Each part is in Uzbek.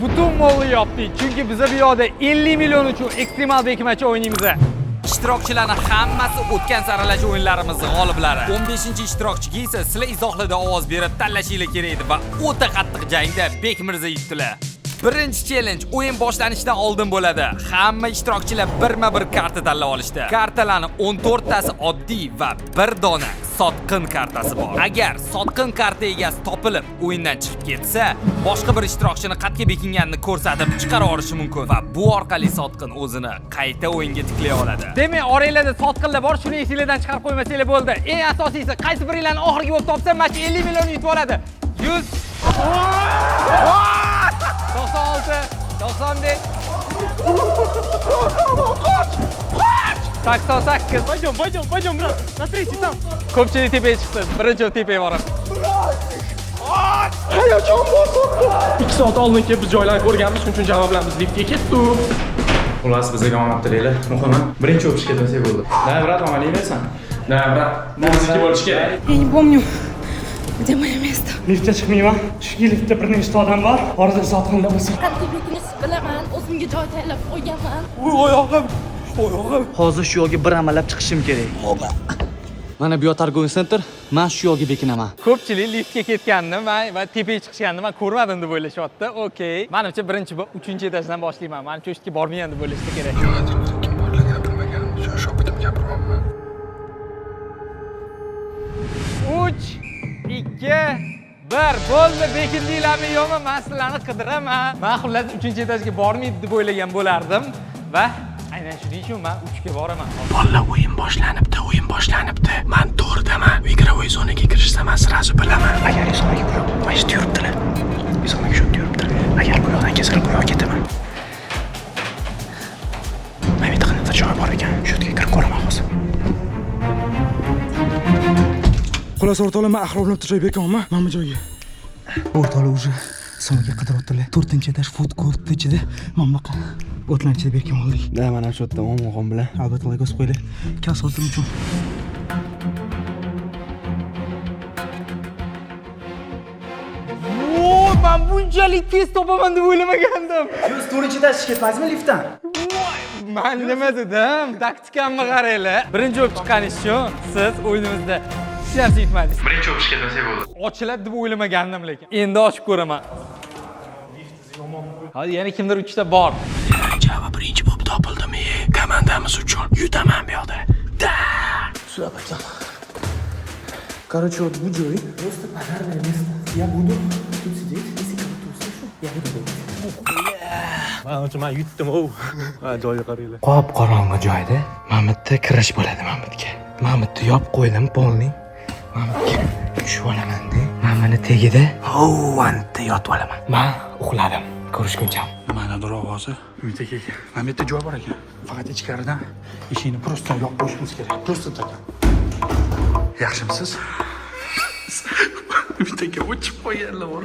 butun molni yopdik. Chunki biz bu yoqda 50 million uchun ekstremal bekimachi o'ynaymiz. Ishtirokchilarning hammasi o'tgan saralash o'yinlarimizning g'oliblari. 15-ishtirokchiga esa sizlar izohlarda ovoz berib tanlashinglar kerak edi va o'ta qattiq jangda Bekmirza yutdilar. Birinchi challenge o'yin boshlanishidan oldin bo'ladi. Hamma ishtirokchilar birma-bir karta tanlab olishdi. Kartalarning 14 tasi oddiy va bir dona sotqin kartasi bor. Agar sotqin karta egasi topilib o'yindan chiqib ketsa, boshqa bir ishtirokchini qatga bekinganini ko'rsatib chiqarib yuborishi mumkin va bu orqali sotqin o'zini qayta o'yinga tiklay oladi. Demak, oranglarda sotqinlar bor, shuni esingizdan chiqarib qo'ymasanglar bo'ldi. Eng asosiysi, qaysi biringlarni oxirgi bo'lib topsa, mana shu 50 million yutib oladi. 100 96 95 88 Пойдем, брат, на третий там. Ko'pchilik tepaga chiqdi. Birinchi tepaga borib. Hayajon bosdi. 2 soat oldin kelib biz joylarni ko'rganmiz, shuning uchun javoblarimiz liftga ketdik. Xullas bizga omad tilaylar. Muhimi, birinchi o'pishga kelsak bo'ldi. Da, brat, omalaysan. Da, brat, bizga bo'lish kerak. Я не помню, где мое место. Liftga chiqmayman. Chunki liftda bir nechta odam bor. Orada sotqinda bo'lsa. Qanday bekinish bilaman, o'zimga joy tayyorlab qo'yganman. Oyog'im. Hozir shu yo'lga bir amallab chiqishim kerak. Mana bu торговый center, men shu yo'lga bekinaman. Ko'pchilik liftga ketganini va tepaga chiqishganini men ko'rmadim deb o'ylashyapti. Okey. Menimcha birinchi 3-chi etajdan boshlayman. Menimcha u yerga bormayman deb o'ylashsa kerak. Uch, 2, 1 bo'ldi. Bekindinglarmi yo'qmi? Men sizlarni qidiraman. Men xullas 3-chi etajga bormaydi deb o'ylagan bo'lardim va aynan shuning uchun men 3 ga boraman. Bolalar o'yin boshlanibdi. Men to'g'ridaman. Игровой zonaga kirishsa men sirazu bilaman. Agar zonaga bu yoq mashit yuribdilar. Zonaga shu yuribdilar. Agar bu yoqdan kesilib bu yoqqa ketaman. Men bitta qanday joy bor ekan, shu yerga kirib ko'raman hozir. Xullas o'rtoqlar, men axloqlab turay bekonman. Mana bu joyga. O'rtoqlar уже so'nga qidiryaptilar. 4-etaj food court ichida mana bunaqa o'tlar ichida berkim oldik. Da, mana shu yerda o'g'on bilan Albatta lagos qo'yinglar. Kasotim uchun. Men bunchalik tez topaman deb o'ylamagandim. Siz 4-etajga ketmaysizmi liftdan? Men nima dedim? Taktikamni qaranglar. Birinchi o'p chiqqaningiz uchun siz o'yinimizda hech narsa yutmadingiz. birinchi o'pishga kelsak bo'ldi. Ochiladi deb o'ylamagandim lekin. Endi ochib ko'raman. Hadi yana kimdir 3 ta bor. Javob birinchi bo'lib topildimi? Komandamiz uchun yutaman bu yoqda. Da! Сюда пойдем. Короче, вот в Джой просто пожарное место. Я буду тут сидеть, если кого-то услышу, я буду говорить. Men yutdim, o. Ha, joyga qaranglar. Qop qorong'i joyda Mamitda kirish bo'ladi Mamitga. Mamitni yopib qo'ydim polning. Mamitga tushib olaman-da. Mana tegida anta yotib olaman. Men uxladim. Ko'rishguncha. Manadir ovozi. Uyda kelgan. Mana bu yerda joy bor ekan. Faqat ichkaridan eshikni prosta yopib qo'yishimiz kerak. Prosta taka. Yaxshimisiz? Uydaga o'chib qo'yganlar bor.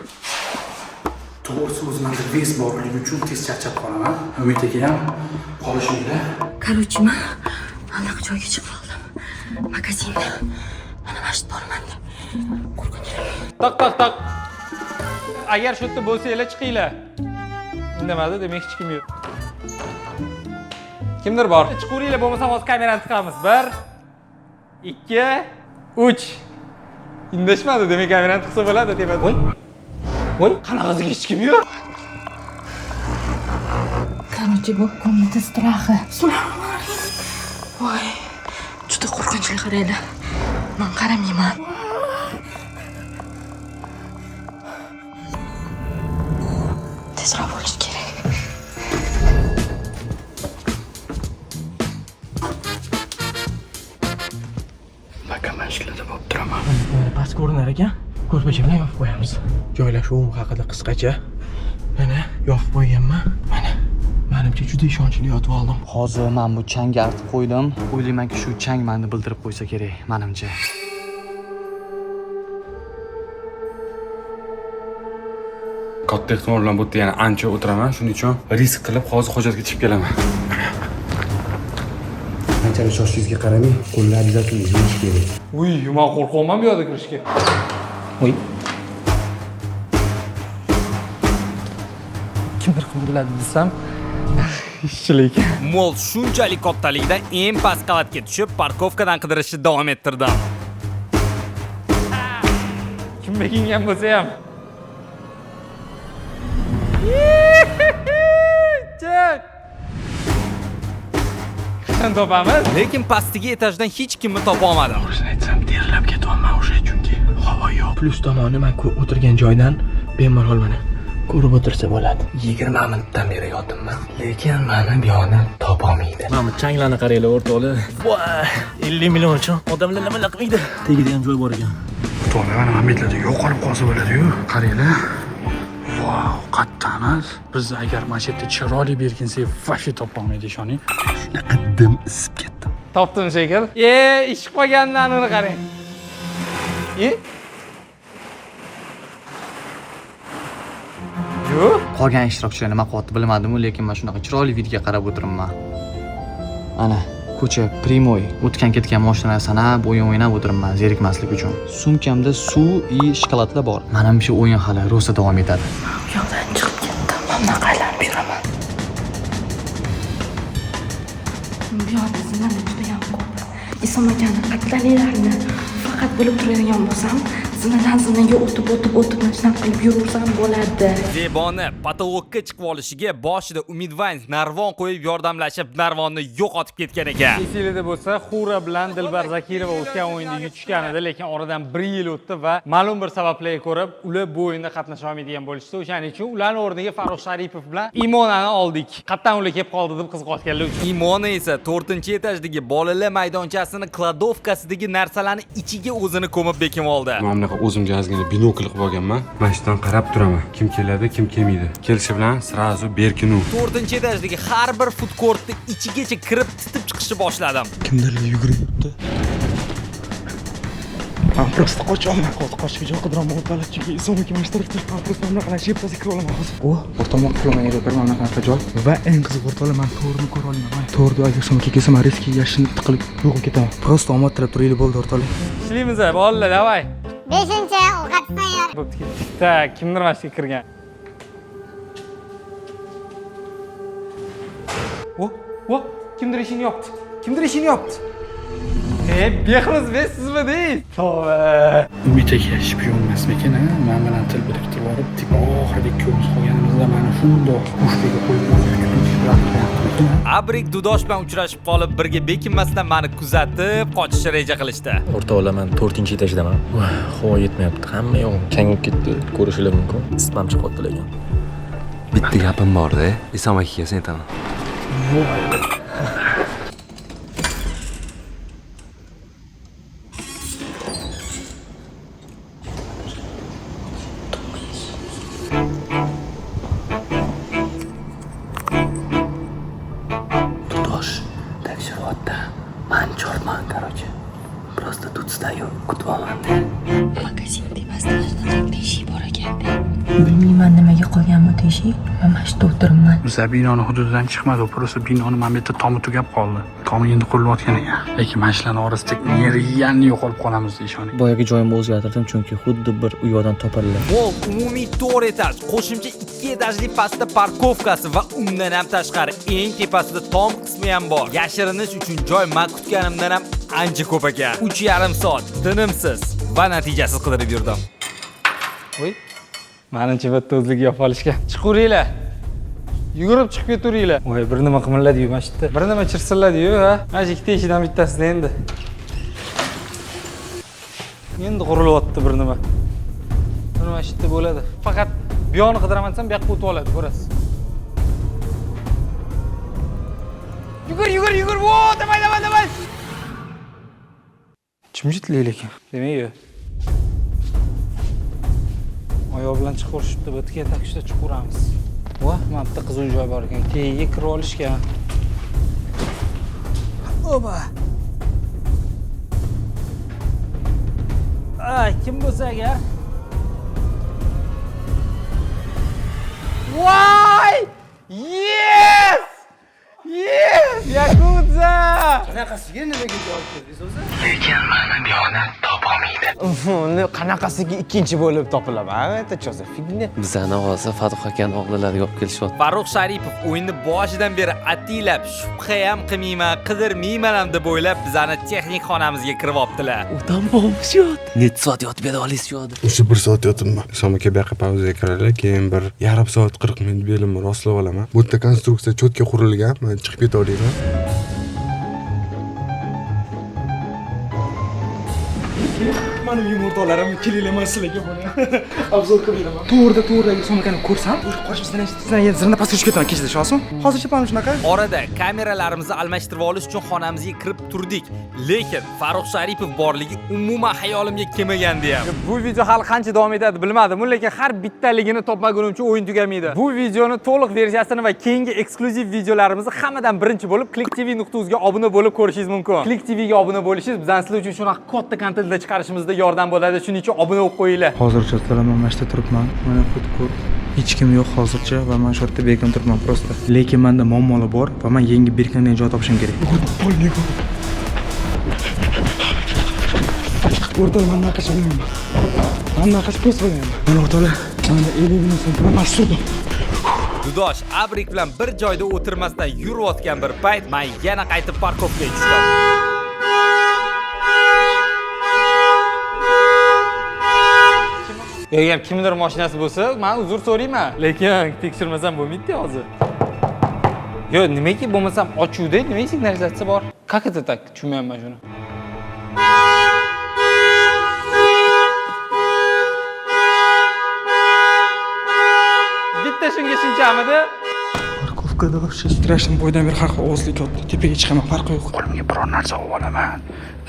To'g'risi o'zimizda ves borligi uchun tez charchab qolaman. Uydaga ham qolishinglar. Короче, men allaqajoyga chiqib oldim. Magazinda. Mana mashit bormanda. Tak. Agar shu yerda bo'lsanglar chiqinglar. Indamadi, demak hech kim yo'q. Kimdir bor? Chiqaveringlar, bo'lmasa hozir kamerani tiqamiz. 1 2 3. Indashmadi, demak kamerani tiqsa bo'ladi tepada. Voy, qanaqasiga hech kim yo'q? Короче, bu комната страха. Voy, juda qo'rqinchli qaranglar. Men qaramayman. Tezroq bo'lish kerak. Mashqlarda bo'lib turaman. Past ko'rinar ekan. Ko'rpacha bilan yopib qo'yamiz. Joylashuvim haqida qisqacha. Mana yopib qo'yganman. Mana. Menimcha juda ishonchli yotib oldim. Hozir men bu changga artib qo'ydim. O'ylaymanki, shu chang meni bildirib qo'ysa kerak, menimcha. Katta ehtimol bilan bu yerda yana ancha o'tiraman, shuning uchun risk qilib hozir hojatga chiqib kelaman. Qanchalik shoshishingizga qaramay, qo'llaringizni yuvish kerak. Uy, men qo'rqaman bu yoqda kirishga. Voy. kimdir qilib biladi desam, ishchilik. Mol shunchalik kattaligida eng past qavatga tushib, parkovkadan qidirishni davom ettirdim. Kim bekingan bo'lsa ham. Chiq. Qachon topamiz? Lekin pastki etajdan hech kimni topa olmadim. To'g'risini aytsam, terlab ketyapman o'sha chunki havo yo'q. Plus tomoni men o'tirgan joydan bemalol mana ko'rib o'tirsa bo'ladi. 20 minutdan beri yotibman, lekin meni bu yoqni topolmaydi. Mana changlarni qaranglar o'rtoqlar. Voy, 50 million uchun odamlar nima qilmaydi? Tegadigan joy bor ekan. To'g'ri, mana mamlakatda yo'qolib qolsa bo'ladi-yu. Qaranglar. Vau, qattamas. Biz agar mana shu yerda chiroyli berkinsak, vashi topolmaydi ishoning. Shunaqa dim isib ketdim. Topdim shekil. Ish qolganlarini qarang. Yo'q. Qolgan ishtirokchilar nima qilyapti bilmadim-ku, lekin men shunaqa chiroyli videoga qarab o'tiribman. Ana, ko'cha Primoy. O'tgan ketgan mashinalar sanab, o'yin o'ynab o'tiribman, zerikmaslik uchun. Sumkamda suv va shokoladlar bor. Menimcha shu o'yin hali rosa davom etadi. Bu yoqdan chiqib ketdim. Hamma qaylanib yuraman. Bu yoqda zinani juda ham ko'p. Isom akani qatlalilarini faqat bilib turadigan bo'lsam, zinadan-zinaga o'tib shunaqa qilib yuraversam bo'ladi. Zeboni patologga chiqib olishiga boshida Umidvans narvon qo'yib yordamlashib, narvonni yo'qotib ketgan ekan. Esingizda bo'lsa, Xura bilan Dilbar Zakirova o'tgan o'yinda yutishgan edi, lekin oradan 1 yil o'tdi va ma'lum bir sabablarga ko'ra ular bu o'yinda qatnasha olmaydigan bo'lishdi. O'shaning uchun ularning o'rniga Farruh Sharipov bilan Imonani oldik. Qatdan ular kelib qoldi deb qiziqayotganlar uchun. Imona esa 4-etajdagi bolalar maydonchasini kladovkasidagi narsalarni ichiga o'zini ko'mib bekim oldi. Mana o'zimga ozgina binokl qilib olganman. Mana shundan qarab turaman. Kim keladi, kim kelmaydi. Kelishi bilan srazu berkinu. 4-etajdagi har bir food courtni ichigacha kirib titib chiqishni boshladim. Kimdirlar yugurib yuribdi. Men prosta qochaman. Qochishga joy qidiraman. O'rtalar chunki isomi kim ashtiribdi. Men prosta bunaqa qilib sheptasi kira olaman hozir. O'rtamoq qilaman edi, bir mana qanaqa joy. Va eng qiziq o'rtalar, men to'g'rini ko'ra olmayman. To'g'ri agar sumka kelsam, riski yashin tiqilib yo'q ketaman. Prosta omad tilab turaylik bo'ldi o'rtalar. Ishlaymiz, bolalar, davay. 5-chi ovqat tayyor. Bo'pti, ketdik. Tak, kimdir mashinaga kirgan. Kimdir ishini yopdi. Behroz sizmi deysiz? Tavba. Umid aka shpion emasmikan, men bilan til biriktirib olib, tip oxirida ikkovimiz qolganimizda meni shundoq qo'shbiga qo'yib qo'ygan. Abrik Dudosh bilan uchrashib qolib, birga bekinmasdan meni kuzatib, qochishni reja qilishdi. O'rtoqlar, men 4-etajdaman. Havo yetmayapti. Hamma yo'q chang bo'lib ketdi. Ko'rishlar mumkin. Isitmam chiqyapti lekin. Bitta gapim bor-da, Isom akaga sen aytaman. Dudosh, tekshiryapti. Men chorman, короче. Просто тут stою, kutib Magazin tepasida shunaqa teshik bor ekan-da. Bilmayman nimaga qolgan bu teshik. Men mana shu o'tiribman. Biz binoni hududidan chiqmadi, prosta binoni mana bu yerda tomi tugab qoldi. Tomi endi qurilayotgan ekan. Lekin mashinalar orasida yanni yo'qolib qolamiz ishoning. Boyagi joyimni o'zgartirdim chunki xuddi bir u yoqdan topildi. Mol umumiy 4 etaj, qo'shimcha 2 etajli pastda parkovkasi va undan ham tashqari eng tepasida tom qismi ham bor. Yashirinish uchun joy men kutganimdan ham ancha ko'p ekan. 3,5 soat tinimsiz va natijasiz qidirib yurdim. Voy. Menimcha bitta o'zlik yopib olishgan. Chiqaveringlar. Yugurib chiqib ketaveringlar. Voy, bir nima qimilladi-yu mana shu yerda. Bir nima chirsilladi-yu, ha? Mana shu ikkita eshikdan bittasida endi. Endi qurilyapti bir nima. Mana shu yerda bo'ladi. Faqat bu yoqni qidiraman desam, bu yoqqa o'tib oladi, ko'rasiz. Yugur. Vo, davay. Jimjitlik lekin. Demak-ku. Oyoq bilan chiqib urishibdi, bitga takishda chiqib uramiz. Voh, mana bitta qiziq joy bor ekan. Tagiga kirib olishgan. Oba. Kim bo'lsa agar? Voy! Yes! Yakuza! Qanaqasiga nimaga javob berdingiz o'zi? Lekin meni bu yoqdan topa topolmaydi. Uni qanaqasiga ikkinchi bo'lib topilaman? Это что за figня? Bizani hozir Farruh akaning o'g'lilariga olib kelishyapti. Farruh Sharipov o'yinni boshidan beri atilab, shubha ham qilmayman, qidirmayman ham deb o'ylab bizani texnik xonamizga kirib olibdilar. O'tam bo'lmishyapti. Necha soat yotib bera olasizmi? O'sha 1 soat yotibman. Isom aka bu yoqqa pauzaga kiradi, keyin bir yarim soat 40 minut belimni rostlab olaman. Bu yerda konstruksiya cho'tga qurilgan, men chiqib ketaverayman. Mening yumurtalarim kelilaman sizlarga buni. Obzor qilaman. To'g'ridagi somkani ko'rsam, qo'shimchadan zirni pastga tushib ketaman kechida shosim. Hozircha mana shunaqa. Orada kameralarimizni almashtirib olish uchun xonamizga kirib turdik. Lekin Farruh Sharipov borligi umuman hayolimga kelmagandi ham. Bu video hali qancha davom etadi bilmadim, lekin har bittaligini topmagunimcha o'yin tugamaydi. Bu videoni to'liq versiyasini va keyingi eksklyuziv videolarimizni hammadan birinchi bo'lib clickTV.uz ga obuna bo'lib ko'rishingiz mumkin. ClickTV ga obuna bo'lishingiz bizdan sizlar uchun shunaqa katta kontentlar chiqarishimizda yordam bo'ladi. Shuning uchun obuna bo'lib qo'yinglar. Hozircha salaman mashta turibman. Mana food-court. Hech kim yo'q hozircha va men shu yerda bekam turibman prosta. Lekin menda muammolar bor va men yangi berkandan joy topishim kerak. O'rtada men naqash bilaman. Men naqash pes bilaman. Mana o'rtada mana 50 million so'm pul mas'uldim. Dudosh Abrik bilan bir joyda o'tirmasdan yurayotgan bir payt men yana qaytib parkovkaga tushdim. Agar kimdir mashinasi bo'lsa, men uzr so'rayman. Lekin tekshirmasam bo'lmaydi hozir. Yo, nimaki bo'lmasam ochuvda nima signalizatsiya bor? Как это так? Tushunmayman shuni. Bitta shunga shunchamidi? Parkovkada вообще strashdan boydan beri har xil ovozlik yotdi. Tepaga chiqaman, farqi yo'q. Qo'limga biror narsa olib olaman.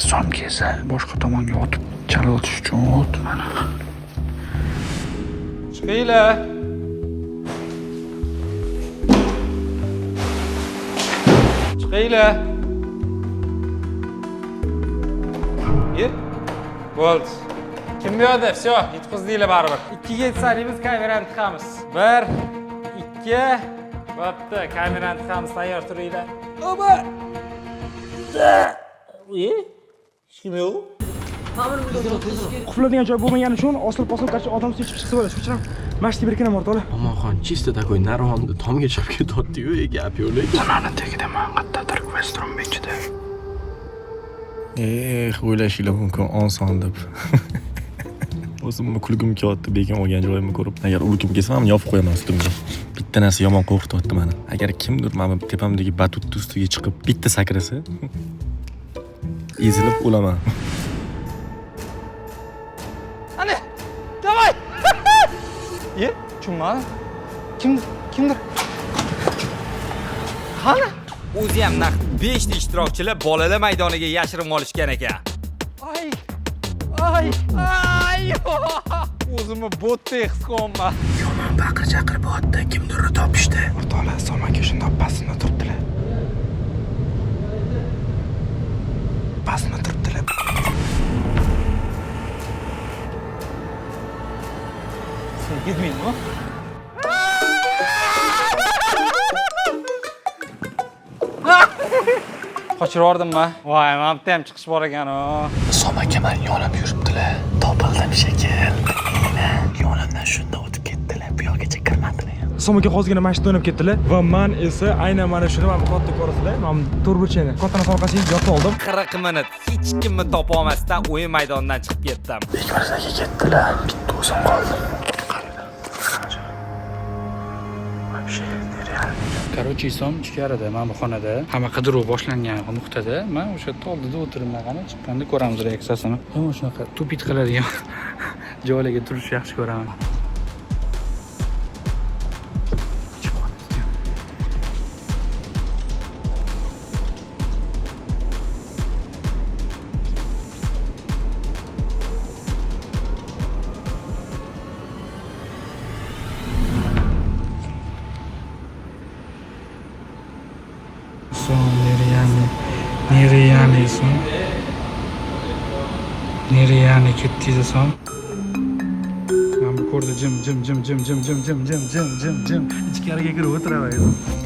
Isom kelsa boshqa tomonga otib chalg'itish uchun o't mana. Chiqinglar. Chiqinglar. Yep. Bo'ldi. Kim bu yoqda? Всё, yutqizdinglar baribir. 2 ga yetsangiz kamerani tiqamiz. 1, 2. Bo'pti, kamerani tiqamiz, tayyor turinglar. Oba. Kim yo'q? Qufladigan joy bo'lmagani uchun osilib-osilib qarshi odam suv ichib chiqsa bo'ladi. Shuning uchun mashti berkinaman o'rtoqlar. Omonxon chista takoy narvonni tomga chiqib ketyapti-yu, gap yo'q lekin. Tanani tagida man qattiqdir Westrum ichida. O'ylashinglar mumkin oson deb. O'zimni kulgim kelyapti bekin olgan joyimni ko'rib. Agar ulkim kelsa ham yopib qo'yaman ustimga. Bitta narsa yomon qo'rqityapti meni. Agar kimdir meni tepamdagi batutni ustiga chiqib bitta sakrasa, ezilib o'laman. Ana! Davay! Ye, tushunmadim. Kimdir? Qani? O'zi ham naq 5 ta ishtirokchilar bolalar maydoniga yashirinib olishgan ekan. Ay! O'zimni botdek his qilyapman. Yomon baqir-chaqir bo'lyapti, kimdirni topishdi. O'rtoqlar, Somaka shundoq pastda turibdilar. Pastda turibdilar. Sen gitmaymi? Qochirordimmi? Voy, men bitta ham chiqish bor ekan-ku. Isom aka men yonib yuribdilar. Topildim shekil. Yonimdan shunda o'tib ketdilar. Bu yoqgacha kirmadilar. So'mga hozirgina mashina o'ynab ketdilar va men esa aynan mana shuni men katta ko'rasizlar. Men turbuchani kattaning orqasiga yotib oldim. 40 minut hech kimni topa olmasdan o'yin maydonidan chiqib ketdim. Bekmirzaga ketdilar. Bitta o'zim qoldim. Короче, Isom ichkarida, mana bu xonada. Hamma qidiruv boshlangan nuqtada, men o'sha yerda oldida o'tiribman, qani chiqqanda ko'ramiz reaksiyasini. Men shunaqa tupit qiladigan joylarga turishni yaxshi ko'raman. Nereye yani ketdingiz Isom? Men bu ko'rdi jim ichkariga kirib o'tiraverdi.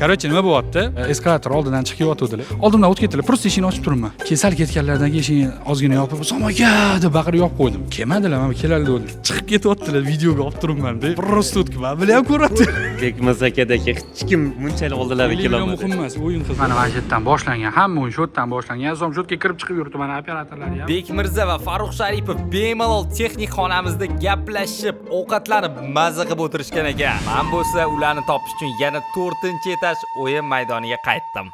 Короче, nima bo'lyapti? Eskalator oldidan chiqib yotuvdilar. Oldimdan o'tib ketdilar. Просто eshikni ochib turibman. Kesal ketganlardan keyin eshikni ozgina yopib, "Somoga!" deb baqirib yopib qo'ydim. Kelmadilar, mana keladi deb. Chiqib ketyaptilar, videoga olib turibman-da. Просто o'tib, men bilan ko'ryapti. Bekmirza akadagi hech kim bunchalik oldilariga kelolmadi. Muhim emas, o'yin qiziq. Mana shu yerdan boshlangan, hamma o'yin shu yerdan boshlangan. So'ng shu yerga kirib chiqib yuribdi mana operatorlar ham. Bekmirza va Farruh Sharipov bemalol texnik xonamizda gaplashib, ovqatlanib, mazza qilib o'tirishgan ekan. Men bo'lsa ularni topish uchun yana 4-etaj o'yin maydoniga qaytdim.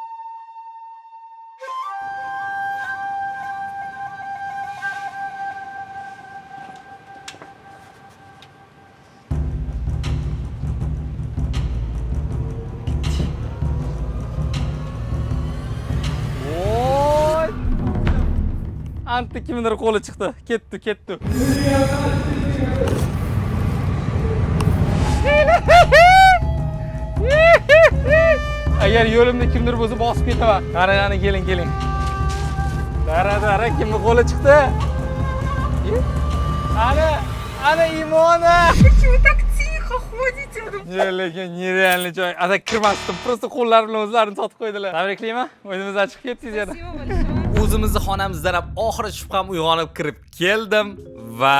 Anta kimdir qo'li chiqdi. Ketdi. Agar yo'limda kimdir bo'lsa bosib ketaman. Qara, keling. Dara, kimning qo'li chiqdi? Ana Imona. Почему так тихо ходите? Lekin нереальный joy. Ada kirmasdim. Просто qo'llar bilan o'zlarini sotib qo'ydilar. Tabriklayman. O'yinimizdan chiqib ketdingiz yana. O'zimizni xonamizdan ham oxiri shubham uyg'onib kirib keldim va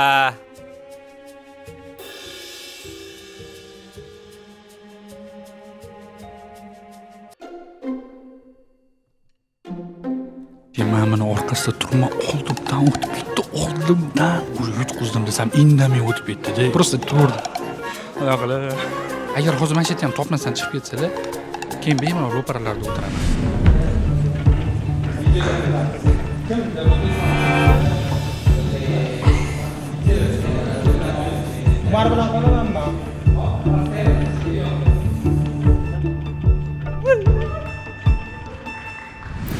Men mana orqasida turma oldimdan o'tib ketdi. Oldimdan yutqizdim desam, indamay o'tib ketdi-da. Просто turdim. Oyoqlar. Agar hozir mana shu yerda ham topmasdan chiqib ketsa-da, keyin bemalol ro'paralarda o'tiraman. Bar bilan qolamanmi?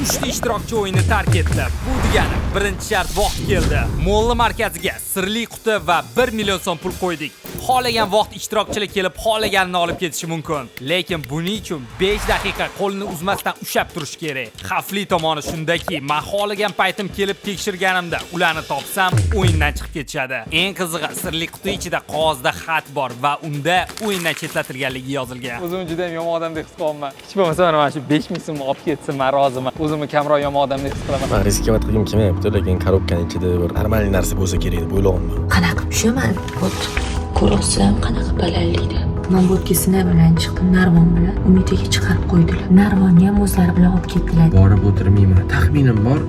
uchta ishtirokchi o'yinni tark etdi. Bu degani birinchi shart vaqt keldi. Mo'lla markaziga sirli quti va 1 million so'm pul qo'ydik. Xohlagan vaqt ishtirokchilar kelib, xohlaganini olib ketishi mumkin. Lekin buning uchun 5 daqiqa qo'lni uzmasdan ushlab turish kerak. Xavfli tomoni shundaki, men xohlagan paytim kelib tekshirganimda ularni topsam, o'yindan chiqib ketishadi. Eng qizig'i, sirli quti ichida qog'ozda xat bor va unda o'yindan chetlatilganligi yozilgan. O'zim juda ham yomon odamdek his qilaman. Hech bo'lmasa mana shu 5000 so'm olib ketsin, men roziman. O'zimni kamroq yomon odamdek his qilaman. Men riskovat qilgim kelmayapti, lekin korobkaning ichida bir normal narsa bo'lsa kerak deb o'ylayapman. Qanaqa tushaman? Ko'rasizlar qanaqa balandlikda. Men bo'tkisini bilan chiqdim, Narvon bilan Umidaga chiqarib qo'ydilar. Narvonni ham o'zlari bilan olib ketdilar. Borib o'tirmayman. Taxminim bor,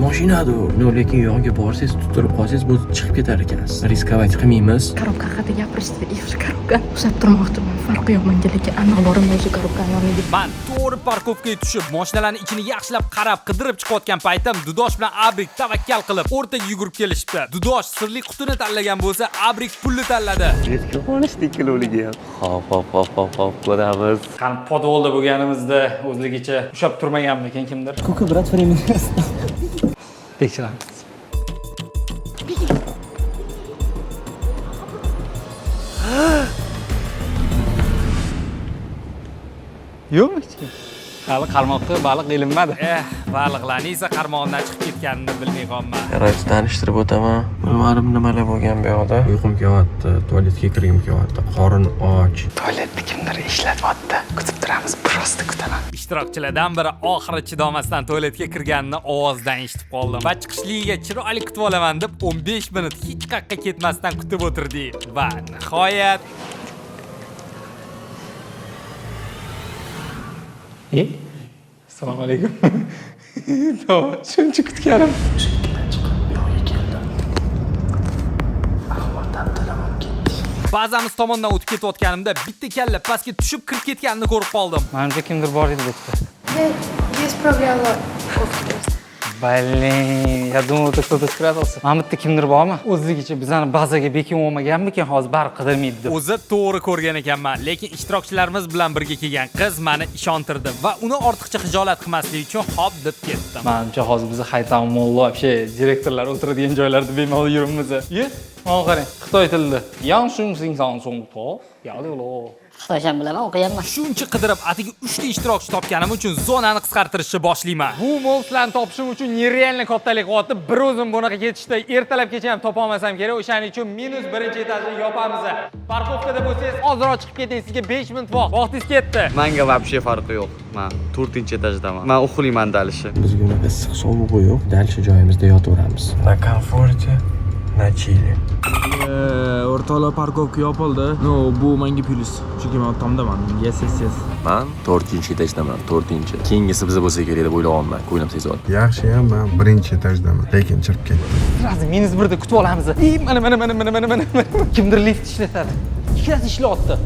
mashinadir. No, lekin yo'lga borsangiz, tutilib qolsangiz, bu chiqib ketar ekansiz. Riskovat qilmaymiz. Korobka haqida gapirishdi, ifr korobka. Ushlab turmoqchiman. Farqi yo'q menga, lekin aniqborim o'sha korobkani olmaydi. Men to'g'ri parkovkaga tushib, mashinalarning ichini yaxshilab qarab, qidirib chiqayotgan paytim Dudosh bilan Abrik tavakkal qilib o'rtaga yugurib kelishdi. Dudosh sirli qutini tanlagan bo'lsa, Abrik pulni tanladi. Riskka qolishdik kilovligi ham. Hop, ko'ramiz. Qani podvolda bo'lganimizda o'zligicha ushlab turmaganmikin kimdir? Kuku brat времени. Tekshiramiz. Yo'q hech kim. Hali qarmoqqa baliq ilinmadi. Baliqlarning esa qarmoqdan chiqib ketganini bilmay qolman. Qaraychi, tanishtirib o'taman. Bilmadim nimalar bo'lgan bu yoqda. Uyqum kelyapti, tualetga kirgim kelyapti, qorin och. Tualetni kimdir ishlatyapti. Kutib turamiz, biroz kutaman. Ishtirokchilardan biri oxiri chidamasdan tualetga kirganini ovozdan eshitib qoldim. Va chiqishligiga chiroyli kutib olaman deb 15 minut hech qayerga ketmasdan kutib o'tirdik. Va nihoyat Assalomu alaykum. To'g'ri, shuncha kutganim. Bazamiz tomondan o'tib ketayotganimda bitta kalla pastga tushib kirib ketganini ko'rib qoldim. Menimcha kimdir bor edi bitta. Без проблем. Блин, я думал, это кто-то спрятался. Mana bitta kimdir bormi? O'zligicha bizani bazaga bekin olmaganmikan, hozir bari qidirmaydi deb. O'zi to'g'ri ko'rgan ekanman, lekin ishtirokchilarimiz bilan birga kelgan qiz meni ishontirdi va uni ortiqcha xijolat qilmaslik uchun hop deb ketdim. Menimcha hozir biz Haytam Mollo, вообще direktorlar o'tiradigan joylarda bemalol yuribmiz. Ye, mana qarang, Xitoy tilida. Yang Shung Sing Sang Song To, yaqdi lo. Qo'sham bilaman, o'qiyapman. Shuncha qidirib atigi 3 ta ishtirokchi topganim uchun zonani qisqartirishni boshlayman. Bu monslarni topishim uchun nerealniy kattalik qilyapti. Bir o'zim bunaqa ketishda ertalab kecha ham topa olmasam kerak. O'shaning uchun minus 1-etajni yopamiz. Parkovkada bo'lsangiz, ozroq chiqib keting, sizga 5 minut vaqtingiz ketdi. Menga вообще farqi yo'q. Men 4-etajdaman. Men uxlayman dalishi. Bizga unaqa issiq sovuqi yo'q. Dalcha joyimizda yotaveramiz. Na komforti, na chili. O'rtoqlar parkovka yopildi. No, bu menga plyus. Chunki men tomdaman. Yes. Man 4-etajdaman, 4-chi. Keyingisi biza bo'lsa kerak deb o'ylayapman. Ko'nglim sezadi. Yaxshi ham men 1-etajdaman, lekin chirib ketdim. Hozir -1 da kutib olamiz. Mana. Kimdir lift ishlatadi. Ikkitasi ishlayapti.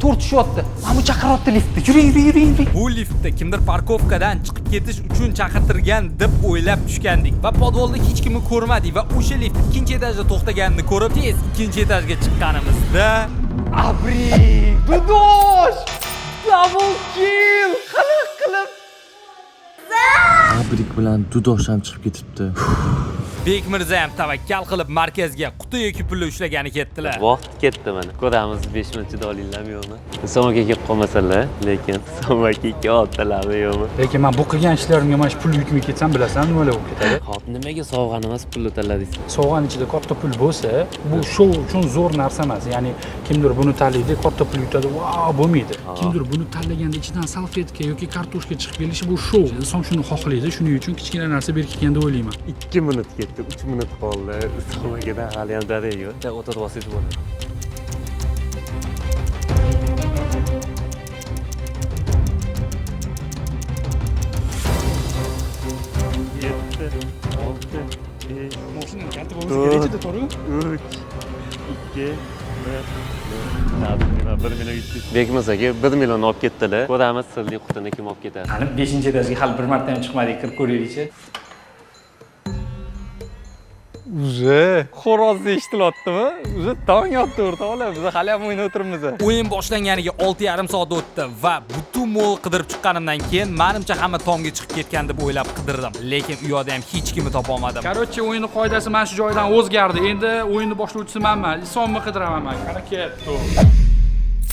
4 tushyapti. Mana bu chaqiryapti liftni. Yuring. Bu liftda kimdir parkovkadan chiqib ketish uchun chaqirtirgan deb o'ylab tushgandik va podvolda hech kimni ko'rmadik va o'sha lift 2-etajda to'xtaganini ko'rib, tez 2-etajga chiqqanimizda abri, dudosh, double kill qilib Abrik bilan dudosh ham chiqib ketibdi. Bekmirza ham tavakkal qilib markazga quti yoki pulni ushlagani ketdilar. Vaqt ketdi mana. Ko'ramiz 5 minutda olinglarmi yo'qmi? Somaga kelib qolmasalar, lekin somaga oldilarmi yo'qmi? Lekin men bu qilgan ishlarimga mana shu pul yutmay ketsam, bilasan nimalar bo'lib ketadi? Hop, nimaga sovg'an emas pul o'taladingiz? Sovg'an ichida katta pul bo'lsa, bu shou uchun zo'r narsa emas. Ya'ni kimdir buni tanlaydi, katta pul yutadi, vau, bo'lmaydi. Kimdir buni tanlaganda ichidan salfetka yoki kartoshka chiqib kelishi bu shou. Inson shuni xohlaydi, shuning uchun kichkina narsa berkitgan deb o'ylayman. 2 minut ketdi, 3 minut qoldi. Somaga hali ham darak yo'q. O'tirib olsangiz bo'ladi. Mashinaning kaliti bo'lsa kerak-da, to'g'rimi? 3 2 1 minut. Bekmirzaga 1 million olib ketdilar. Ko'ramiz sirli qutini kim olib ketadi. Qani 5-etajga hali bir marta ham chiqmadik, kirib ko'raylik-chi. Xo'rozni eshitilyaptimi? Tong yotdi o'rtoqlar, biz hali ham o'ynab o'tiribmiz. O'yin boshlanganiga 6,5 soat o'tdi va butun mol qidirib chiqqanimdan keyin menimcha hamma tomga chiqib ketgan deb o'ylab qidirdim, lekin u yoqda ham hech kimni topa olmadim. Короче, o'yinning qoidasi mana shu joydan o'zgardi. Endi o'yinni boshlovchisi menman. Isomni qidiraman men. Qani ketdi.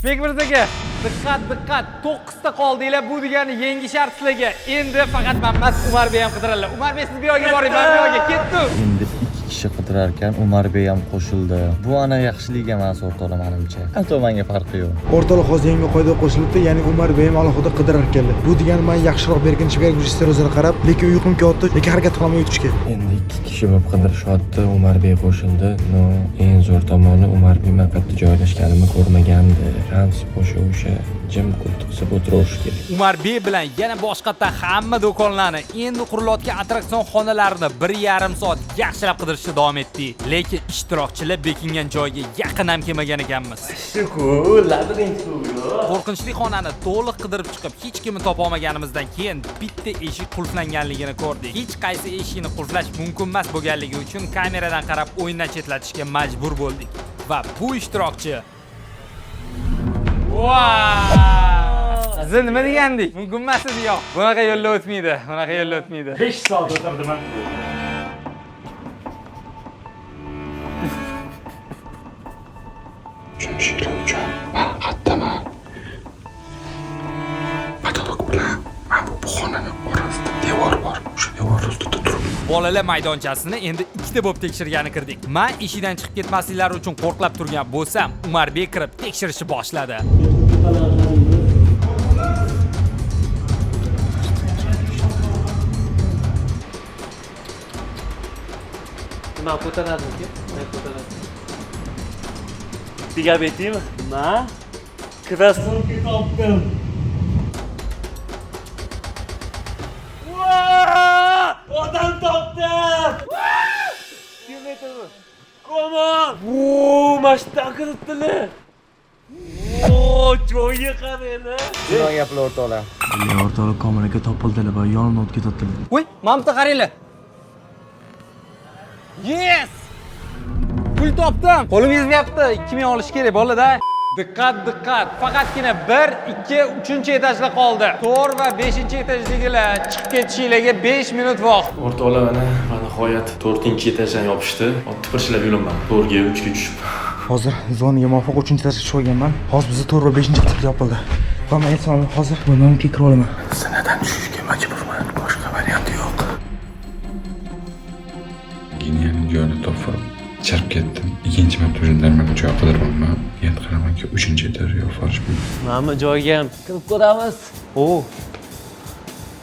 Bekmirzaga diqqat, 9 ta qoldinglar. Bu degani yangi shart sizlarga. Endi faqat men emas, Umar Bey ham qidiradilar. Umar Bey siz bu yoqqa boring, men bu yoqqa ketdim. Endi 2 kishi qidirar ekan, Umar Bey ham qo'shildi. Bu ana yaxshilik emas o'rtoqlar menimcha. Hatto menga farqi yo'q. O'rtoqlar hozir yangi qoida qo'shilibdi, ya'ni Umar Bey ham alohida qidirar ekanlar. Bu degani men yaxshiroq berkinish kerak rejissyor o'zini qarab, lekin uyqum kelyapti, lekin harakat qilaman yutish kerak. Endi 2 kishi bo'lib qidirishyapti. Umar Bey qo'shildi. No, eng zo'r tomoni Umar Bey qayerda joylashganimni ko'rmagandi. Transport o'sha jim qilib o'tirish kerak. Umar Bey bilan yana boshqatdan hamma do'konlarni, endi qurilayotgan attraksion xonalarini 1,5 soat yaxshilab qidirishda davom etdik. Lekin ishtirokchilar bekingan joyga yaqin ham kelmagan ekanmiz. Qo'rqinchli xonani to'liq qidirib chiqib, hech kimni topa olmaganimizdan keyin bitta eshik qulflanganligini ko'rdik. Hech qaysi eshikni qulflash mumkin emas bo'lganligi uchun kameradan qarab o'yindan chetlatishga majbur bo'ldik. Va bu ishtirokchi Siz nima degandik? Mumkin emas edi yo'q. Bunaqa yo'lda o'tmaydi. 5 soat o'tirdim men. Shunchalik uchun men haddaman. Patolog bilan men bu xonani orasida devor bor. O'sha devor ustida turib bolalar maydonchasini endi 2 ta bo'lib tekshirgani kirdik. Men eshikdan chiqib ketmasliklari uchun qo'rqlab turgan bo'lsam, Umar Bey kirib tekshirishni boshladi. Nima ko'taradiki? Digab aytaymi? Men krassovka topdim. Odam topdim! Kim aytadi? Komon! Mashina kiritdilar. Joyga qaranglar. Nima gaplar o'rtoqlar? O'rtoqlar kameraga topildilar va yonimdan o'tib ketdilar. Voy, mana bu qaranglar. Yes! Pul topdim. Qo'lim yezmayapti. 2000 olish kerak bolada. Diqqat. Faqatgina 1, 2, 3-etajlar qoldi. 4 va 5-etajdagilar chiqib ketishinglarga 5 minut vaqt. O'rtoqlar mana nihoyat 4-etajdan yopishdi. Otib pirchilab yuraman. 4ga 3ga tushib. Hozir zonaga muvofiq 3-etajga tushib olganman. Hozir bizning 4 va 5-etaj yopildi. Va men esa hozir bundan kirib olaman. Zinadan tushishga majburman. Boshqa varianti yo'q. Genialni joyini topib chirib ketdim. Ikkinchi marta jandarmga joy qidiryapman. Niyat qilamanki 3-etaj yoparish mumkin. Mana joyga ham kirib ko'ramiz.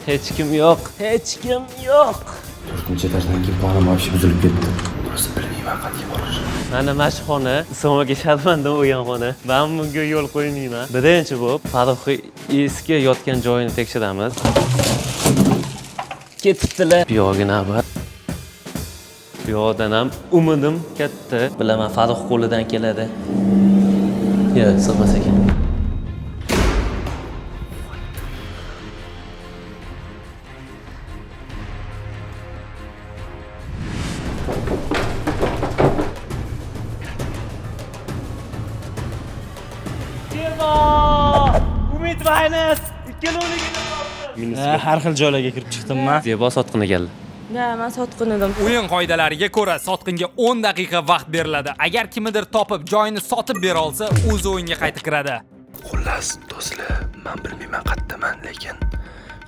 Hech kim yo'q. Hech kim yo'q. 4-etajdan keyin qo'lim olib buzilib ketdi. Burasi bilmayman qayerga borish. Mana shu xona Islom aka sharmandan olgan xona. Men bunga yo'l qo'ymayman. Birinchi bo'lib Farruxi eski yotgan joyini tekshiramiz. Ketibdilar. Bu yo'g'in navbat. Bu yoqdan ham umidim katta. Bilaman Farruh qo'lidan keladi. Yo'q, sig'mas ekan. Umid Finance Har xil joylarga kirib chiqdimman. Zebo sotqin ekanlar. Ha, men sotqin edim. O'yin qoidalariga ko'ra sotqinga 10 daqiqa vaqt beriladi. Agar kimnidir topib joyini sotib bera olsa, o'zi o'yinga qaytib kiradi. Xullas, do'stlar, men bilmayman qayerdaman, lekin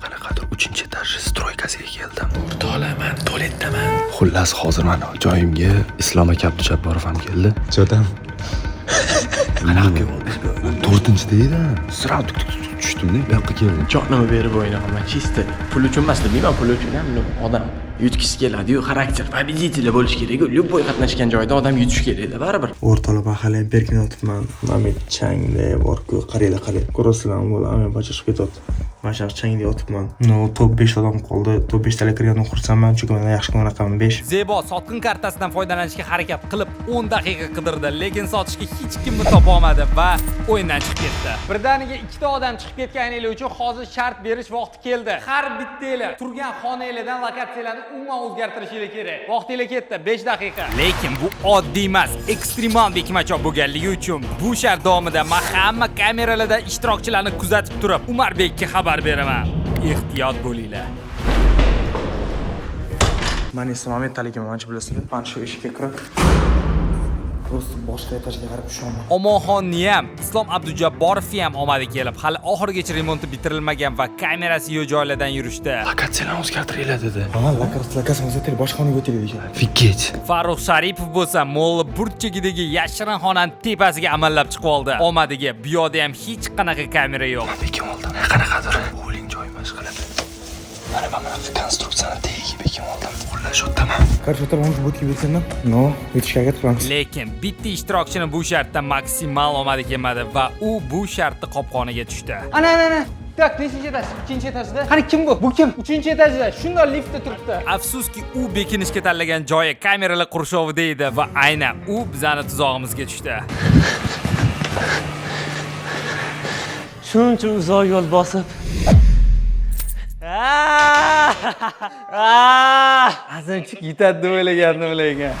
qanaqadir 3-etaj stroykasiga keldim. O'rtoqlarman, tualetdaman. Xullas, hozir mana joyimga Islom aka Abdujabborov ham keldi. Jotam. Qanaqa 4-deydi. Sira tushdimda, bu yoqqa keldim. Jonimni berib o'ynaman. Chista pul uchun emas, bilmayman, pul uchun ham odam yutgisi keladi-yu, xarakter, победитель bo'lish kerak-ku. Любой qatnashgan joyda odam yutish kerak-da, baribir. O'rtalab hali ham berkin o'tibman. Mamit changda bor-ku, qaranglar. Ko'rasizlarmi, bo'lar, men bachashib ketyapti. Mana shu changda yotibman. No, top 5 odam qoldi. Top 5 talar kirgandan xursandman, chunki men yaxshi ko'ra raqamim 5. Zebo sotqin kartasidan foydalanishga harakat qilib 10 daqiqa qidirdi, lekin sotishga hech kimni topa olmadi va o'yindan chiqib ketdi. Birdaniga 2 ta odam chiqib ketganinglar uchun hozir shart berish vaqti keldi. Har bittanglar turgan xonanglardan lokatsiyalarni umuman o'zgartirishingiz kerak. Vaqtingiz ketdi, 5 daqiqa. Lekin bu oddiy emas, ekstremal bekmachoq bo'lganligi uchun bu shart davomida men hamma kameralarda ishtirokchilarni kuzatib turib, Umarbekka xabar beraman. Ehtiyot bo'linglar. Men esa momentaligim ancha bilasizlar. Mana shu eshikka kirib Просто boshqa etajga qarab tushaman. Omonxonni ham, Islom Abdujabborovni ham omadi kelib, hali oxirigacha remonti bitirilmagan va kamerasi yo'q joylardan yurishdi. Lokatsiyalarni o'zgartiringlar dedi. Mana lokatsiyani o'zgartirib boshqa xonaga o'taylik degan. Fikket. Farruh Sharipov bo'lsa, mo'lli burchagidagi yashirin xonani tepasiga amallab chiqib oldi. Omadiga bu yoqda ham hech qanaqa kamera yo'q. Bekim oldim. Qanaqadir bowling joyi mashq qiladi. Mana bunaqa konstruksiyani tagiga bekim oldim. Xullas o'taman. Qarshi tarafga bo'tib ketganman. No, yetishga harakat qilamiz. Lekin bitta ishtirokchini bu shartda maksimal omadi kelmadi va u bu shartni qopqoniga tushdi. Ana. Tak, nechinchi etaj? 3-etajda. Qani kim bu? Bu kim? 3-etajda. Shunday liftda turibdi. Afsuski, u bekinishga tanlagan joyi kameralar qurshovida edi va aynan u bizani tuzog'imizga tushdi. Shuncha uzoq yo'l bosib. Azimchi yetadi deb o'ylagandim lekin.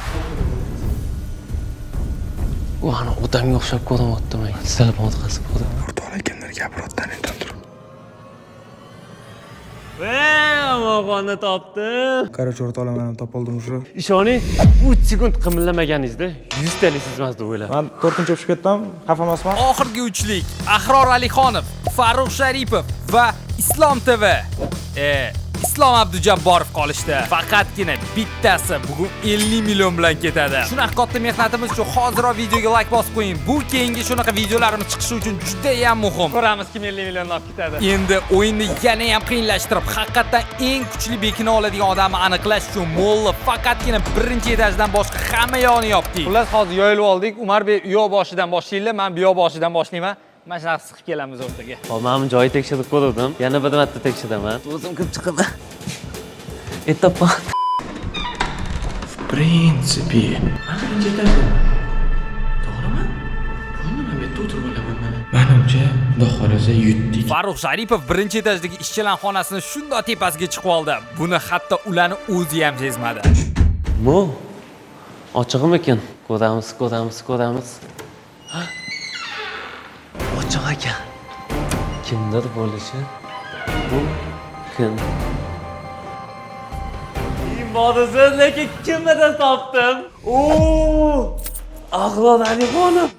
U ana odamga o'xshab ko'ryapti men. Telefon qasib qo'ydim. O'rtoqlar kimlar gapirayotgan endi turib. Omonxonni topdim. Qaror o'rtoqlar meni topoldim shu. Ishoning, 3 sekund qimillamaganingizda 100 talik sizmas deb o'yladim. Men 4-chi o'pib ketdim, xafa emasman. Oxirgi uchlik Ahror Alixonov, Farruh Sharipov va Islom TV. Islom Abdujabborov qolishdi. Faqatgina bittasi bugun 50 million bilan ketadi. Shunaqa katta mehnatimiz uchun hoziroq videoga like bosib qo'ying. Bu keyingi shunaqa videolarimiz chiqishi uchun juda ham muhim. Ko'ramiz kim 50 million olib ketadi. Endi o'yinni yana ham qiyinlashtirib, haqiqatan eng kuchli bekina oladigan odamni aniqlash uchun Molla faqatgina 1-etajdan boshqa hamma yo'qni yopdik. Xullas hozir yoyilib oldik. Umarbek uyoq boshidan boshlaylar, men bu yoq boshidan boshlayman. Mana shunaqa siqib kelamiz o'rtaga. Hop, men joyi tekshirib ko'rdim. Yana bir marta tekshiraman. O'zim kirib chiqaman. Etapa. Prinsipi. Mana birinchi etajda. To'g'rimi? Buni men bu yerda o'tirib olaman mana. Menimcha, xudo xolasa yutdik. Farruh Sharipov 1-etajdagi ishchilar xonasini shunday tepasiga chiqib oldi. Buni hatto ularni o'zi ham sezmadi. Bu ochiqmi ekan? Ko'ramiz. Ochiq ekan. Kimdir bo'lishi mumkin. Modasiz lekin kimnidir topdim. Axlod Alixonov.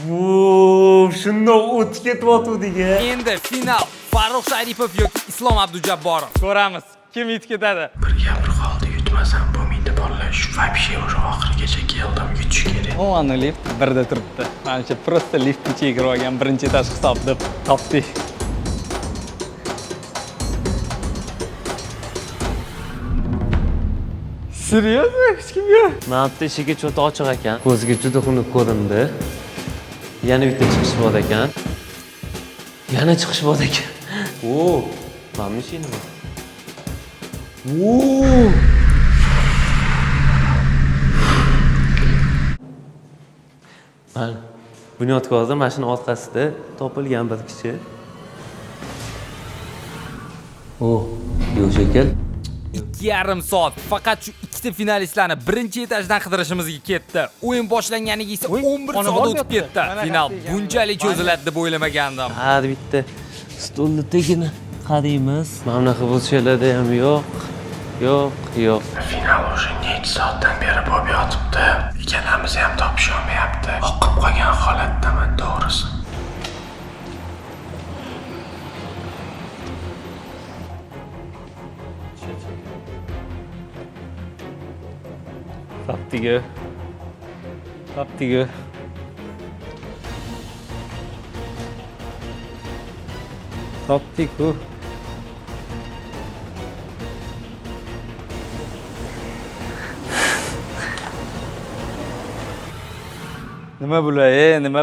Voy, shundoq o'tib ketyapti-ku. Endi final Farruh Sharipov yoki Islom Abdujabborov. Ko'ramiz, kim yutib ketadi. Bir gapir qoldi, yutmasam bo'lmaydi bolalar. Shu вообще уже oxirigacha keldim, yutish kerak. O'g'ani lift birda turibdi. Menimcha просто lift ichiga kirib olgan birinchi etaj hisob deb topdik. Seriozmi? Hech kim yo'q. Mabda eshigi cho'ta ochiq ekan. Ko'zga juda xunuk ko'rindi. Yana bitta chiqish bor ekan. Yana chiqish bor ekan. O, mana mashinami? O! Mana bunyodkorda mashina orqasida topilgan bir kishi. O, yo'q shekil. 2,5 soat faqat shu ikkita finalistlarni birinchi etajdan qidirishimizga ketdi. O'yin boshlanganiga esa 11 soat o'tib ketdi. Final bunchalik cho'ziladi deb o'ylamagandim. Har bitta stolni tagini qaraymiz. Mana bunaqa bo'lishlarda ham yo'q. Yo'q. Final уже necha soatdan beri bo'lib yotibdi. Ikkalamiz ham topisha olmayapti. Oqib qolgan holatdaman to'g'risi. Topdiku. Nima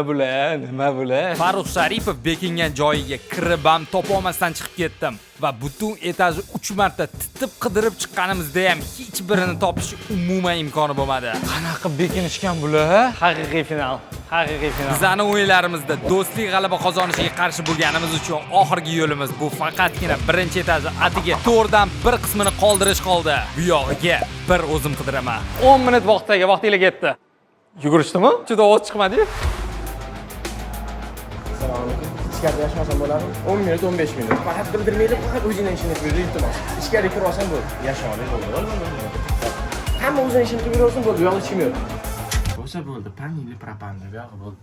bo'lay? Farruh Sharipov bekingan joyiga kirib ham topolmasdan chiqib ketdim va butun etajni 3 marta titib qidirib chiqqanimizda ham hech birini topish umuman imkoni bo'lmadi. Qanaqa bekinishgan bular? Haqiqiy final. Bizning o'yinlarimizda do'stlik g'alaba qozonishiga qarshi bo'lganimiz uchun oxirgi yo'limiz bu faqatgina birinchi etajni atiga to'rdan bir qismini qoldirish qoldi. Bu yog'iga bir o'zim qidiraman. 10 minut vaqtingiz ketdi. Yugurishdimi? Juda oz chiqmadi-yu. Assalomu alaykum. Ichkarida yashamasam bo'ladimi? 10 minut, 15 minut. Faqat bildirmaydi, faqat o'zingning ishini qilib iltimos. Ichkariga kirib olsam bo'ldi. Yashamoqlik bo'ldi. Hamma o'zining ishini qilib yuraversin bo'ldi, u yoqda hech kim yo'q. Bo'lsa bo'ldi, panili propanda bu yog'i bo'ldi.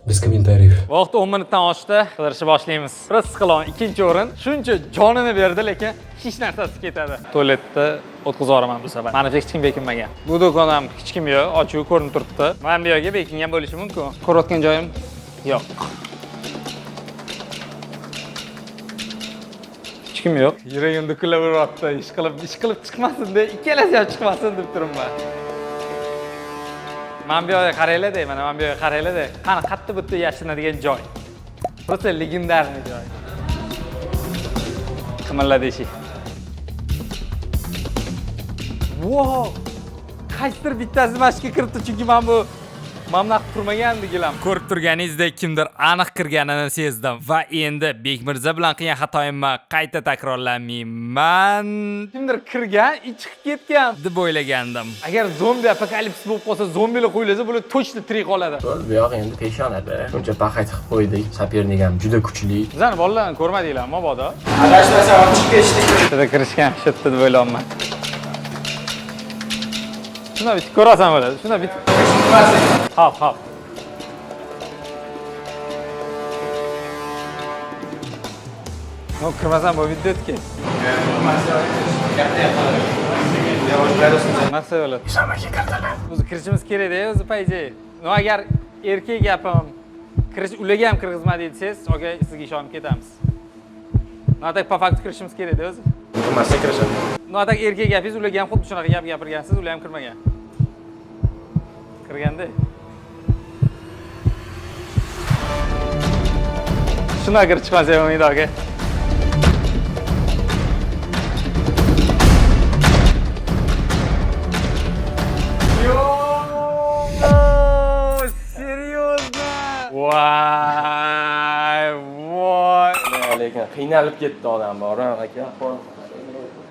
Biz kommentariyov. Vaqt 10 minutdan oshdi. Qidirishni boshlaymiz. Qilon ikkinchi o'rin. Shuncha jonini berdi, lekin hech narsasi ketadi. Tualetda o'tkazib yuboraman bu safar. Mana hech kim bekinmagan. Bu do'kon ham hech kim yo'q, ochiq ko'rinib turibdi. Men bu yerga bekingan bo'lishi mumkin. Ko'rayotgan joyim yo'q. Hech kim yo'q. Yuragim dukullab uryapti. Ish qilib chiqmasin-da, ikkalasi ham chiqmasin deb turibman. Men bu yerga qaranglar-da, mana men bu yerga qaranglar-da. Qani qatta bitta yashinadigan joy. Просто legendarniy joy. Qimilladi eshik. Wow! Qaysidir bittasi mashqqa kiribdi, chunki men bu mamnaq turmagandigilam. Ko'rib turganingizdek kimdir aniq kirganini sezdim va endi Bekmirza bilan qilgan xatoyimni qayta takrorlamayman. Kimdir kirgan, chiqib ketgan deb o'ylagandim. Agar zombi apokalips bo'lib qolsa, zombilar qo'yilsa, bular точно tirik qoladi. Bu yoq endi peshonada. Shuncha paxat qilib qo'ydik. Sapernik ham juda kuchli. Bizani bolalarni ko'rmadinglar, mabodo. Adashmasam chiqib ketishdik. Juda kirishgan shitda deb o'ylayapman. Shuna bitta ko'rasan bo'ladi. Shuna bitta. Hop. No, kirmasam bu videotga. Maqsad bo'ladi. Isamaga kirdilar. O'zi kirishimiz kerak-da, o'zi payje. No, agar erkak gapim kirish ularga ham kirgizmadi desangiz, okay, sizga ishonib ketamiz. No, tak po fakt kirishimiz kerak-da o'zi. Bo'lmasa kirishadi. No, tak erkak gapingiz ularga ham xuddi shunaqa gap gapirgansiz, ular ham kirmagan. Kirganda. Shuna kirib chiqmasa bo'lmaydi, aka. Voy. Lekin qiynalib ketdi odam bor, aka.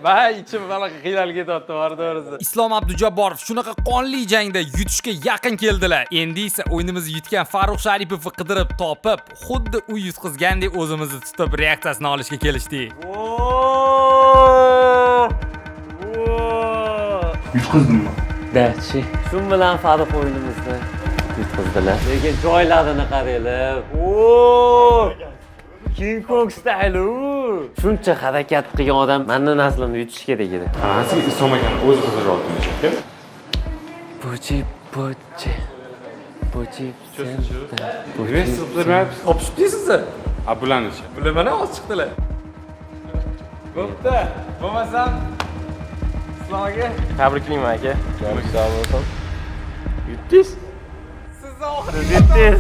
Va ichim qanaqa qiynalib ketyapti, to'g'risi. Islom Abdujabborov shunaqa qonli jangda yutishga yaqin keldilar. Endi esa o'yinimizni yutgan Farruh Sharipovni qidirib topib, xuddi u yutqizgandek o'zimizni tutib reaksiyasini olishga kelishdik. Yutqizdimmi? Dachi. Shu bilan Farruh o'yinimizni yutqizdilar. Lekin joylarini qaranglar. Oo! King Kong style. Shuncha harakat qilgan odam mendan naslimni yutish kerak edi. Siz Islom akani o'zi qidiryaptimiz aka. Bochi. Topishibdingizmi? Bularni-chi? Bular mana oz chiqdilar. Bo'pti. Bo'lmasam sizlarga Tabriklayman aka. Sog' bo'lsin. siz Yutdingiz.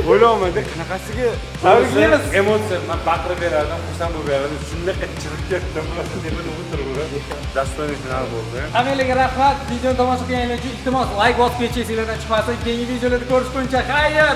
O'ylayapman-da, qanaqasiga Tabriklaymiz. emotsiya, men baqirib berardim, xursand bo'lib berardim. Shunday chirib ketdim. Nima o'tirib Dasturning finali bo'ldi. Hammalarga rahmat. Videoni tomosha qilganlar uchun iltimos like bosib ketishinglardan chiqmasin. Keyingi videolarda ko'rishguncha xayr.